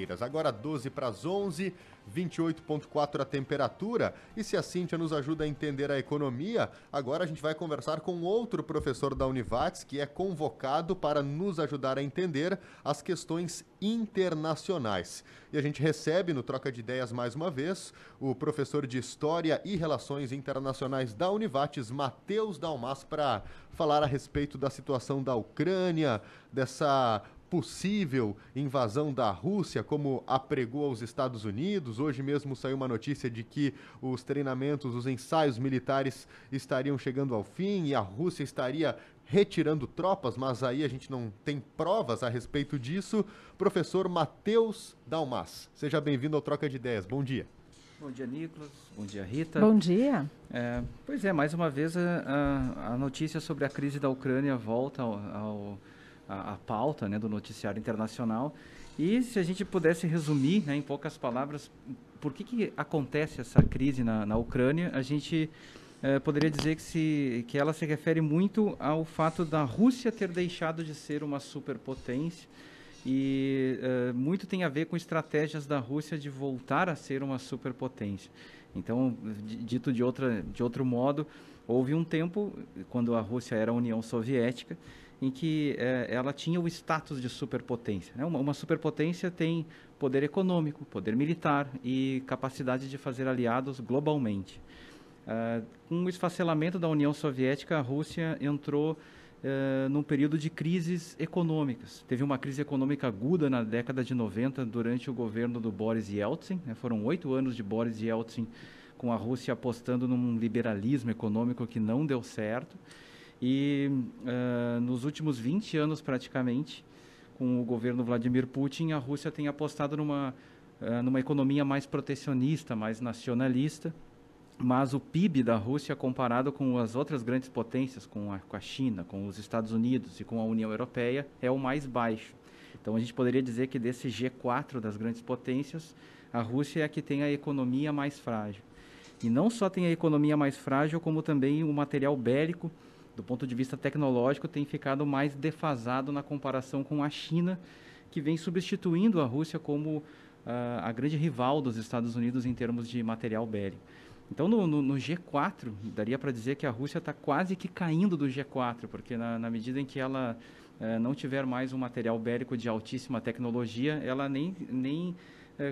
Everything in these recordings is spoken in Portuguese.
quintas-feiras. Agora 12 para as 11, 28,4 a temperatura. E se a Cíntia nos ajuda a entender a economia, agora a gente vai conversar com outro professor da Univates que é convocado para nos ajudar a entender as questões internacionais. E a gente recebe no Troca de Ideias mais uma vez o professor de História e Relações Internacionais da Univates, Matheus Dalmas, para falar a respeito da situação da Ucrânia, dessa possível invasão da Rússia, como apregou aos Estados Unidos. Hoje mesmo saiu uma notícia de que os treinamentos, os ensaios militares estariam chegando ao fim e a Rússia estaria retirando tropas, mas aí a gente não tem provas a respeito disso. Professor Matheus Dalmas, seja bem-vindo ao Troca de Ideias. Bom dia. Bom dia, Nicolas. Bom dia, Rita. Bom dia. Pois é, mais uma vez a notícia sobre a crise da Ucrânia volta à pauta, né, do noticiário internacional. E se a gente pudesse resumir, né, em poucas palavras, por que acontece essa crise na Ucrânia, a gente poderia dizer que ela se refere muito ao fato da Rússia ter deixado de ser uma superpotência e muito tem a ver com estratégias da Rússia de voltar a ser uma superpotência. Então, dito de outro modo, houve um tempo, quando a Rússia era a União Soviética, em que ela tinha o status de superpotência, né? Uma superpotência tem poder econômico, poder militar e capacidade de fazer aliados globalmente. Com o esfacelamento da União Soviética, a Rússia entrou num período de crises econômicas. Teve uma crise econômica aguda na década de 90 durante o governo do Boris Yeltsin, né? Foram 8 anos de Boris Yeltsin com a Rússia apostando num liberalismo econômico que não deu certo. E nos últimos 20 anos, praticamente, com o governo Vladimir Putin, a Rússia tem apostado numa economia mais protecionista, mais nacionalista, mas o PIB da Rússia, comparado com as outras grandes potências, com a China, com os Estados Unidos e com a União Europeia, é o mais baixo. Então, a gente poderia dizer que desse G4 das grandes potências, a Rússia é a que tem a economia mais frágil. E não só tem a economia mais frágil, como também o material bélico, do ponto de vista tecnológico, tem ficado mais defasado na comparação com a China, que vem substituindo a Rússia como a grande rival dos Estados Unidos em termos de material bélico. Então, no G4, daria para dizer que a Rússia está quase que caindo do G4, porque na medida em que ela não tiver mais um material bélico de altíssima tecnologia, ela nem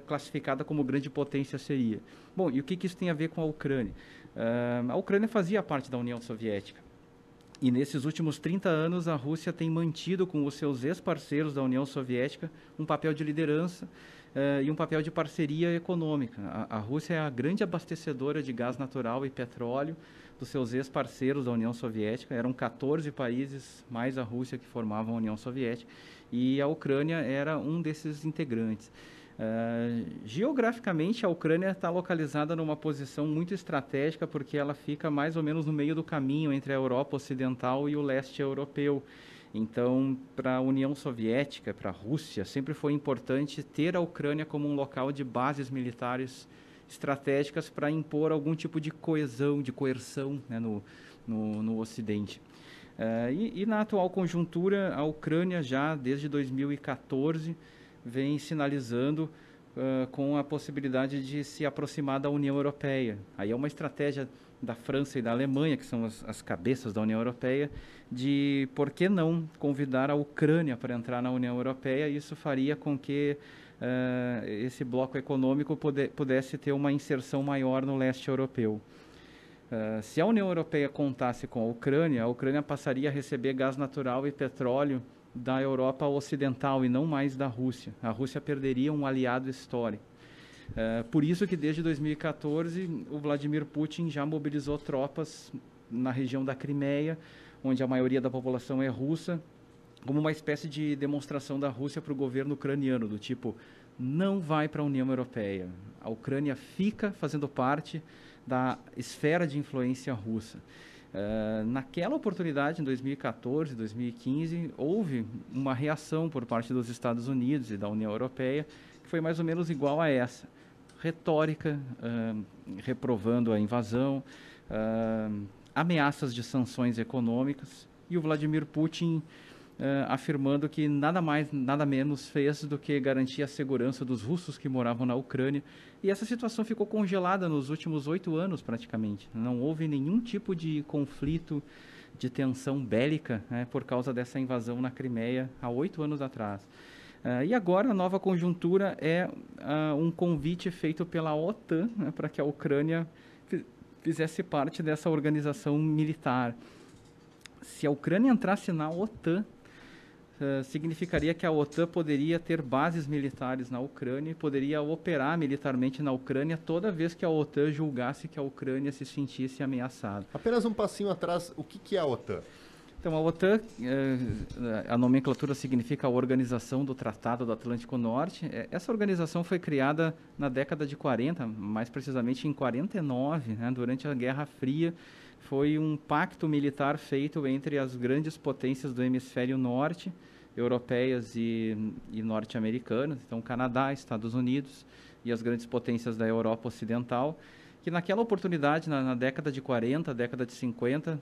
classificada como grande potência seria. Bom, e o que isso tem a ver com a Ucrânia? A Ucrânia fazia parte da União Soviética. E nesses últimos 30 anos, a Rússia tem mantido com os seus ex-parceiros da União Soviética um papel de liderança e um papel de parceria econômica. A Rússia é a grande abastecedora de gás natural e petróleo dos seus ex-parceiros da União Soviética. Eram 14 países, mais a Rússia, que formavam a União Soviética, e a Ucrânia era um desses integrantes. Geograficamente, a Ucrânia está localizada numa posição muito estratégica, porque ela fica mais ou menos no meio do caminho entre a Europa Ocidental e o leste europeu. Então, para a União Soviética, para a Rússia, sempre foi importante ter a Ucrânia como um local de bases militares estratégicas para impor algum tipo de coesão, de coerção, né, no Ocidente. E na atual conjuntura, a Ucrânia já desde 2014 vem sinalizando com a possibilidade de se aproximar da União Europeia. Aí é uma estratégia da França e da Alemanha, que são as cabeças da União Europeia, de por que não convidar a Ucrânia para entrar na União Europeia. Isso faria com que esse bloco econômico pudesse ter uma inserção maior no leste europeu. Se a União Europeia contasse com a Ucrânia passaria a receber gás natural e petróleo da Europa Ocidental e não mais da Rússia. A Rússia perderia um aliado histórico. Por isso que desde 2014 o Vladimir Putin já mobilizou tropas na região da Crimeia, onde a maioria da população é russa, como uma espécie de demonstração da Rússia para o governo ucraniano, do tipo, não vai para a União Europeia. A Ucrânia fica fazendo parte da esfera de influência russa. Naquela oportunidade, em 2014, 2015, houve uma reação por parte dos Estados Unidos e da União Europeia, que foi mais ou menos igual a essa. Retórica, reprovando a invasão, ameaças de sanções econômicas, e o Vladimir Putin afirmando que nada mais, nada menos fez do que garantir a segurança dos russos que moravam na Ucrânia. E essa situação ficou congelada nos últimos 8 anos, praticamente. Não houve nenhum tipo de conflito, de tensão bélica, né, por causa dessa invasão na Crimeia há 8 anos atrás. E agora a nova conjuntura é um convite feito pela OTAN, né, para que a Ucrânia fizesse parte dessa organização militar. Se a Ucrânia entrasse na OTAN, significaria que a OTAN poderia ter bases militares na Ucrânia e poderia operar militarmente na Ucrânia toda vez que a OTAN julgasse que a Ucrânia se sentisse ameaçada. Apenas um passinho atrás, o que é a OTAN? Então, a OTAN, a nomenclatura significa a Organização do Tratado do Atlântico Norte. Essa organização foi criada na década de 40, mais precisamente em 49, né, durante a Guerra Fria. Foi um pacto militar feito entre as grandes potências do hemisfério norte, europeias e norte-americanas, então Canadá, Estados Unidos e as grandes potências da Europa Ocidental, que naquela oportunidade, na década de 40, década de 50,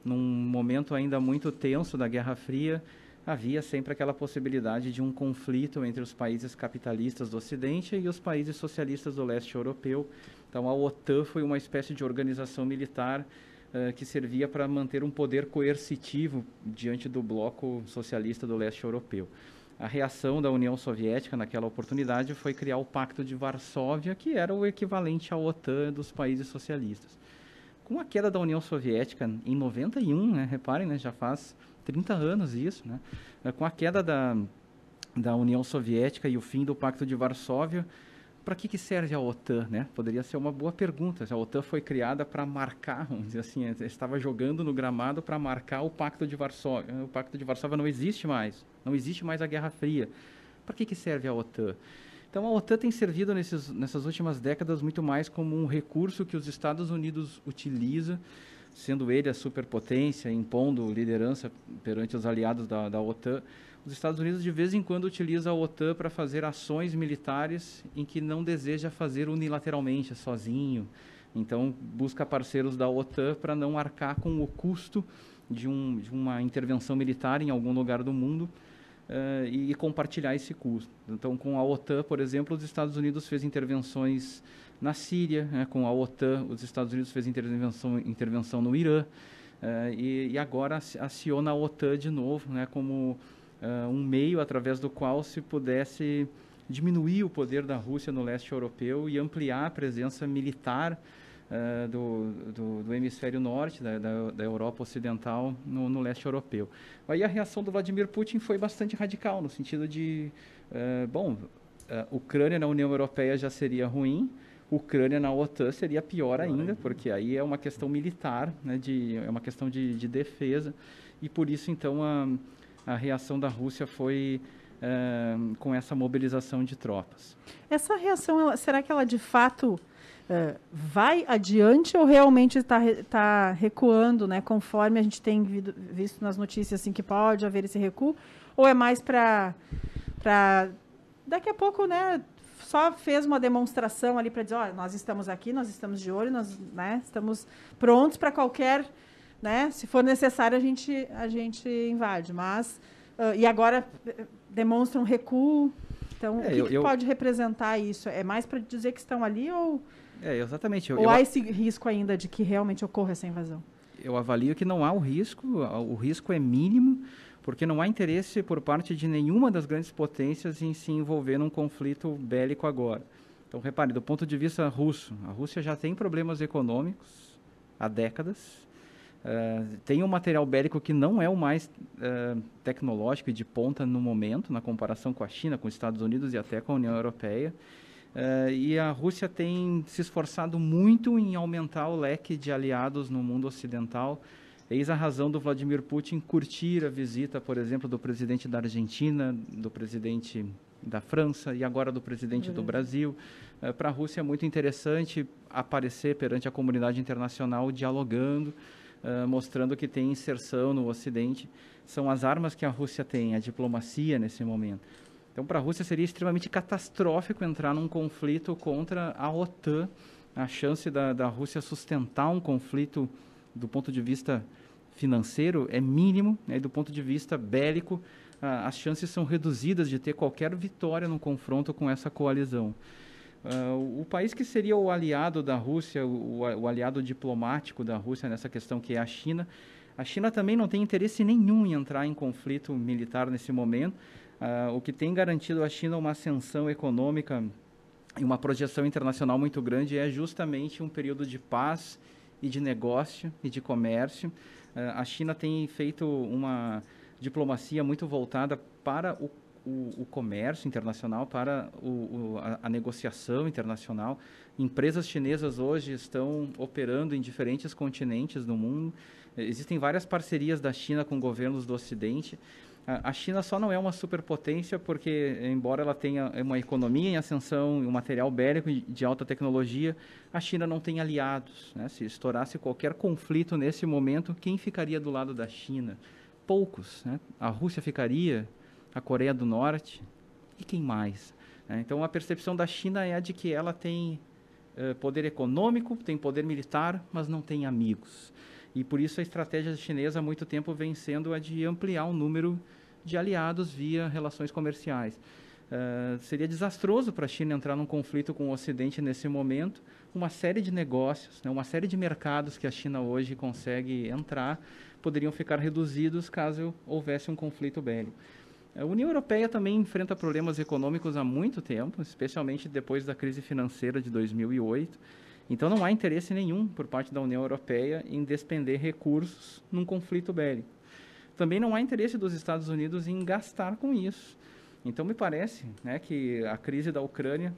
num momento ainda muito tenso da Guerra Fria, havia sempre aquela possibilidade de um conflito entre os países capitalistas do Ocidente e os países socialistas do leste europeu. Então a OTAN foi uma espécie de organização militar que servia para manter um poder coercitivo diante do bloco socialista do leste europeu. A reação da União Soviética naquela oportunidade foi criar o Pacto de Varsóvia, que era o equivalente à OTAN dos países socialistas. Com a queda da União Soviética em 91, né, reparem, né, já faz 30 anos isso, né, com a queda da União Soviética e o fim do Pacto de Varsóvia, para que serve a OTAN, né? Poderia ser uma boa pergunta. A OTAN foi criada para marcar, vamos dizer assim, estava jogando no gramado para marcar o Pacto de Varsóvia. O Pacto de Varsóvia não existe mais a Guerra Fria. Para que serve a OTAN? Então, a OTAN tem servido nessas últimas décadas muito mais como um recurso que os Estados Unidos utiliza, sendo ele a superpotência, impondo liderança perante os aliados da OTAN. Os Estados Unidos, de vez em quando, utilizam a OTAN para fazer ações militares em que não deseja fazer unilateralmente, sozinho. Então, busca parceiros da OTAN para não arcar com o custo de uma intervenção militar em algum lugar do mundo e compartilhar esse custo. Então, com a OTAN, por exemplo, os Estados Unidos fez intervenções na Síria, né? Com a OTAN, os Estados Unidos fez intervenção no Irã, e agora aciona a OTAN de novo, né, como um meio através do qual se pudesse diminuir o poder da Rússia no leste europeu e ampliar a presença militar do hemisfério norte, da Europa Ocidental, no leste europeu. Aí a reação do Vladimir Putin foi bastante radical, no sentido de, Ucrânia na União Europeia já seria ruim, Ucrânia na OTAN seria pior ainda, porque aí é uma questão militar, né, é uma questão de defesa, e por isso, então, a reação da Rússia foi com essa mobilização de tropas. Essa reação, será que ela de fato vai adiante ou realmente está recuando, né, conforme a gente tem visto nas notícias assim, que pode haver esse recuo? Ou é mais para daqui a pouco, né, só fez uma demonstração ali para dizer, olha, nós estamos aqui, nós estamos de olho, nós, né, estamos prontos para qualquer, né, se for necessário a gente invade, mas e agora demonstra um recuo. Então, o que pode representar isso? É mais para dizer que estão ali ou exatamente. Ou há esse risco ainda de que realmente ocorra essa invasão? Eu avalio que não há o risco é mínimo, porque não há interesse por parte de nenhuma das grandes potências em se envolver num conflito bélico agora. Então, repare, do ponto de vista russo, a Rússia já tem problemas econômicos há décadas, tem um material bélico que não é o mais tecnológico e de ponta no momento, na comparação com a China, com os Estados Unidos e até com a União Europeia. E a Rússia tem se esforçado muito em aumentar o leque de aliados no mundo ocidental. Eis a razão do Vladimir Putin curtir a visita, por exemplo, do presidente da Argentina, do presidente da França e agora do presidente do Brasil. Para a Rússia é muito interessante aparecer perante a comunidade internacional dialogando, mostrando que tem inserção no Ocidente. São as armas que a Rússia tem, a diplomacia nesse momento. Então, para a Rússia seria extremamente catastrófico entrar num conflito contra a OTAN. A chance da Rússia sustentar um conflito do ponto de vista financeiro é mínimo, né, e do ponto de vista bélico, as chances são reduzidas de ter qualquer vitória no confronto com essa coalizão. O país que seria o aliado da Rússia, o aliado diplomático da Rússia nessa questão, que é a China também não tem interesse nenhum em entrar em conflito militar nesse momento. O que tem garantido à China uma ascensão econômica e uma projeção internacional muito grande é justamente um período de paz e de negócio e de comércio. A China tem feito uma diplomacia muito voltada para o comércio internacional, para a negociação internacional. Empresas chinesas hoje estão operando em diferentes continentes do mundo. Existem várias parcerias da China com governos do Ocidente. A China só não é uma superpotência porque, embora ela tenha uma economia em ascensão e um material bélico de alta tecnologia, a China não tem aliados, né? Se estourasse qualquer conflito nesse momento, quem ficaria do lado da China? Poucos, né? A Rússia ficaria, a Coreia do Norte e quem mais? Então, a percepção da China é a de que ela tem poder econômico, tem poder militar, mas não tem amigos. E por isso a estratégia chinesa há muito tempo vem sendo a de ampliar o número de aliados via relações comerciais. Seria desastroso para a China entrar num conflito com o Ocidente nesse momento. Uma série de negócios, né, uma série de mercados que a China hoje consegue entrar poderiam ficar reduzidos caso houvesse um conflito bélico. A União Europeia também enfrenta problemas econômicos há muito tempo, especialmente depois da crise financeira de 2008. Então, não há interesse nenhum por parte da União Europeia em despender recursos num conflito bélico. Também não há interesse dos Estados Unidos em gastar com isso. Então, me parece, né, que a crise da Ucrânia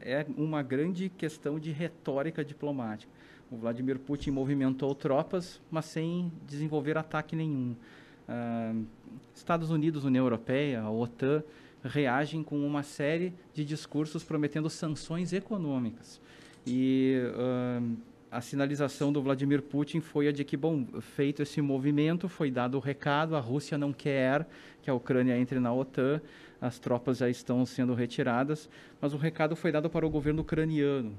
é uma grande questão de retórica diplomática. O Vladimir Putin movimentou tropas, mas sem desenvolver ataque nenhum. Estados Unidos, União Europeia, a OTAN, reagem com uma série de discursos prometendo sanções econômicas. E a sinalização do Vladimir Putin foi a de que, bom, feito esse movimento, foi dado o recado, a Rússia não quer que a Ucrânia entre na OTAN, as tropas já estão sendo retiradas, mas o recado foi dado para o governo ucraniano.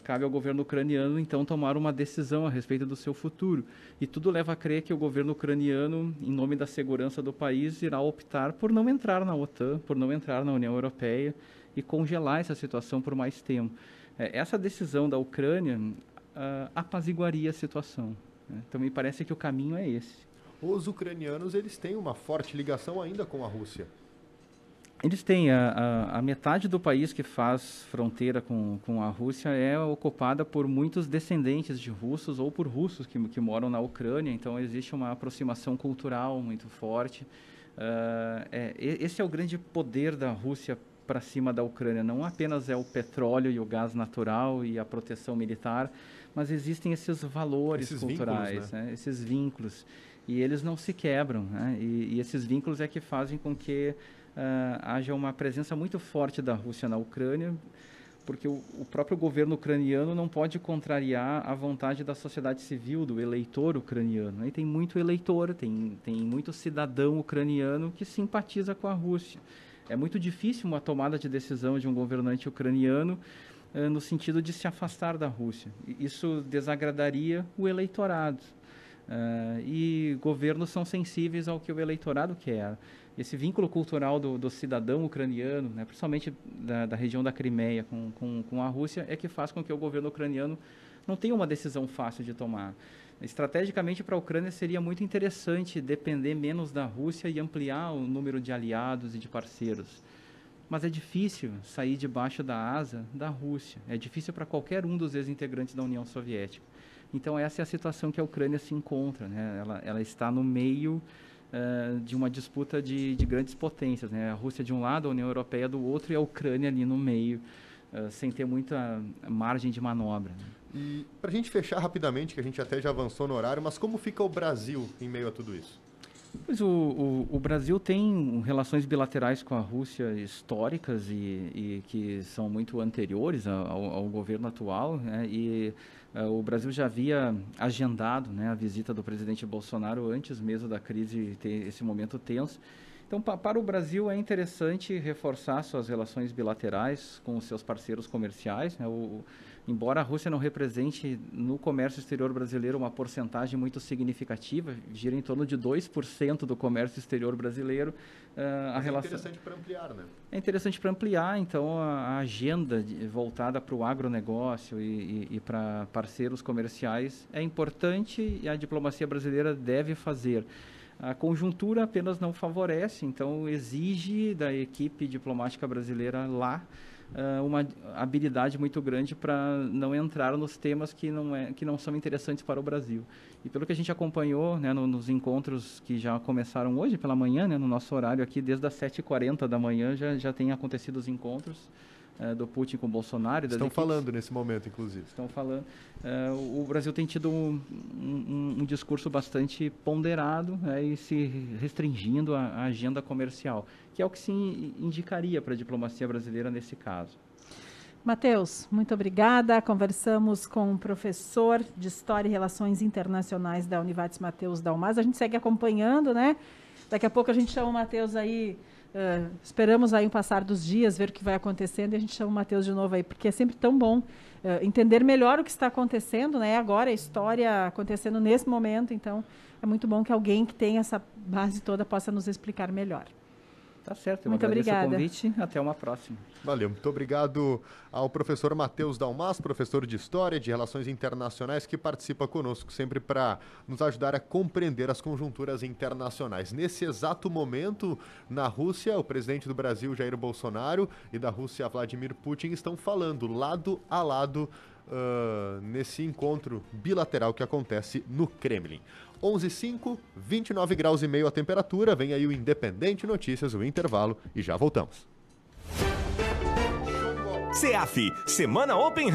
Cabe ao governo ucraniano, então, tomar uma decisão a respeito do seu futuro. E tudo leva a crer que o governo ucraniano, em nome da segurança do país, irá optar por não entrar na OTAN, por não entrar na União Europeia e congelar essa situação por mais tempo. Essa decisão da Ucrânia apaziguaria a situação, né? Então, me parece que o caminho é esse. Os ucranianos, eles têm uma forte ligação ainda com a Rússia. Eles têm a metade do país que faz fronteira com a Rússia é ocupada por muitos descendentes de russos ou por russos que moram na Ucrânia, então existe uma aproximação cultural muito forte. Esse é o grande poder da Rússia para cima da Ucrânia. Não apenas é o petróleo e o gás natural e a proteção militar, mas existem esses valores culturais, vínculos, né? Esses vínculos, e eles não se quebram, né? E esses vínculos é que fazem com que haja uma presença muito forte da Rússia na Ucrânia, porque o próprio governo ucraniano não pode contrariar a vontade da sociedade civil, do eleitor ucraniano, né? E tem muito eleitor, tem muito cidadão ucraniano que simpatiza com a Rússia. É muito difícil uma tomada de decisão de um governante ucraniano no sentido de se afastar da Rússia. Isso desagradaria o eleitorado. E governos são sensíveis ao que o eleitorado quer. Esse vínculo cultural do cidadão ucraniano, né, principalmente da região da Crimeia com a Rússia, é que faz com que o governo ucraniano não tenha uma decisão fácil de tomar. Estrategicamente, para a Ucrânia seria muito interessante depender menos da Rússia e ampliar o número de aliados e de parceiros. Mas é difícil sair debaixo da asa da Rússia. É difícil para qualquer um dos ex-integrantes da União Soviética. Então, essa é a situação que a Ucrânia se encontra, né? Ela está no meio de uma disputa de grandes potências, né? A Rússia de um lado, a União Europeia do outro e a Ucrânia ali no meio, sem ter muita margem de manobra, né? E para a gente fechar rapidamente, que a gente até já avançou no horário, mas como fica o Brasil em meio a tudo isso? Pois o Brasil tem relações bilaterais com a Rússia históricas e que são muito anteriores ao governo atual, né? E o Brasil já havia agendado, né, a visita do presidente Bolsonaro antes mesmo da crise ter esse momento tenso. Então, para o Brasil é interessante reforçar suas relações bilaterais com os seus parceiros comerciais, né? Embora a Rússia não represente no comércio exterior brasileiro uma porcentagem muito significativa, gira em torno de 2% do comércio exterior brasileiro, a relação... É interessante para ampliar, né? É interessante para ampliar, então, a agenda voltada para o agronegócio e para parceiros comerciais é importante e a diplomacia brasileira deve fazer. A conjuntura apenas não favorece, então exige da equipe diplomática brasileira lá uma habilidade muito grande para não entrar nos temas que não são interessantes para o Brasil. E pelo que a gente acompanhou, né, nos encontros que já começaram hoje pela manhã, né, no nosso horário aqui, desde as 7h40 da manhã já tem acontecido os encontros do Putin com o Bolsonaro. Estão falando nesse momento, inclusive. Estão falando. O Brasil tem tido um discurso bastante ponderado, né, e se restringindo à agenda comercial, que é o que se indicaria para a diplomacia brasileira nesse caso. Matheus, muito obrigada. Conversamos com o professor de História e Relações Internacionais da Univates, Matheus Dalmas. A gente segue acompanhando, né? Daqui a pouco a gente chama o Matheus aí. Esperamos aí um passar dos dias, ver o que vai acontecendo e a gente chama o Matheus de novo aí, porque é sempre tão bom entender melhor o que está acontecendo, né? Agora a história acontecendo nesse momento, então é muito bom que alguém que tem essa base toda possa nos explicar melhor. Tá certo, eu muito agradeço obrigada. o convite, até uma próxima. Valeu, muito obrigado ao professor Matheus Dalmas, professor de História e de Relações Internacionais, que participa conosco sempre para nos ajudar a compreender as conjunturas internacionais. Nesse exato momento, na Rússia, o presidente do Brasil, Jair Bolsonaro, e da Rússia, Vladimir Putin, estão falando lado a lado nesse encontro bilateral que acontece no Kremlin. 11h05, 29 graus e meio a temperatura. Vem aí o Independente Notícias, o intervalo, e já voltamos. CEAF, Semana Open House.